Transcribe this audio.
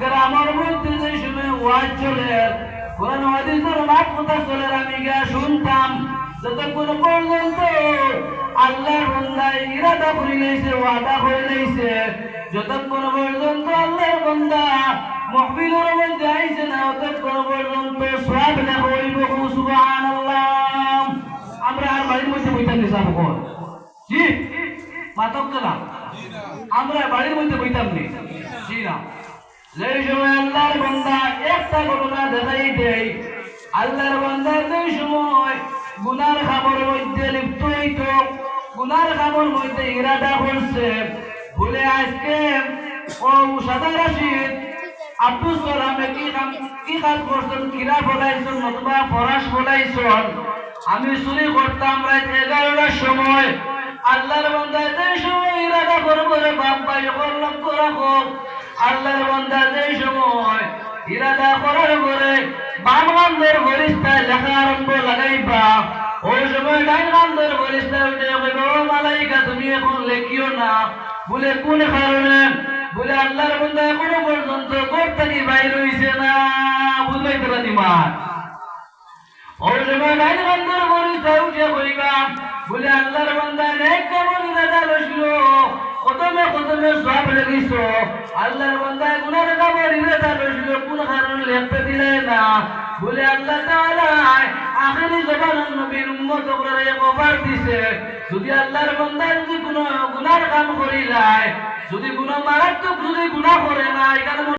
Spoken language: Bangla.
গ্রামের মধ্যে যে সময় ওয়াজ চলে, কোরআন হাদিসের মাঠ কথা চলে, আমি গিয়া শুনতাম। যতক্ষণ পর্যন্ত আল্লাহর বান্দায় ইরাদা করে লইছে, ওয়াদা করে লইছে, যতক্ষণ পর্যন্ত আল্লাহর বান্দা মাহফিলের মধ্যে আইছে না, ততক্ষণ পর্যন্ত সওয়াব লেখা হইব। সুবহানাল্লাহ। আমরা আর বাড়ির মধ্যে বইতাম না সাহেব কোন জি মাতক না, আমরা বাড়ির মধ্যে বইতাম না জি না। যে সময় আল্লাহর বান্দা একটা ঘটনা দেখাই দেয়, আল্লাহর বান্দা যে সময় গুনার খাবরের মধ্যে লিপ্ত হইত, গুনার খাবর মধ্যে ইরাদা করছে, বলে আজকে ও সাদা রাশিদ আব্দুল সালামে কি কাজ করছেন, কিরা ফলাইছেন নতুবা ফরাস ফলাইছেন। আমি চুরি করতাম রাত 11টার সময়। আল্লাহর বান্দা যে সময় ইরাদা করবো রে বাপ ভাই লক্ষ্য রাখো, আল্লাহর বান্দা যে সময় ইরাদা করার পরে বাম কান্দের ফেরেশতায় লেখা আরম্ভ লাগাইবা, ওই সময় ডাইন কান্দের ফেরেশতায় উঠে কইবে, ও মালাইকা তুমি এখন লেখিও না। বলে কোন কারণে? বলে আল্লাহর বান্দা এখনো পর্যন্ত ঘর থেকে বাইর হইছে না। বুঝবাই তোরা দিমাগ ওই সময় ডাইন কান্দের ফেরেশতায় উঠে কইবা, বলে আল্লাহর বান্দা নেক কেমন ইরাদা লইছিল, কদমে কদমে সব লেগিছ, আল্লাহর বান্দা গুনার কাবর ইরাদা লইছিল, কোন কারণে লিখতে দিলে না। বলে আল্লাহ তাআলা আখেরি জবানের নবীর উম্মত করে কভার দিছে, যদি আল্লাহর বান্দা যদি কোন গুনার কাম করিলাই, যদি কোন মারাত্মক যদি গুনাহ করে না, এখানে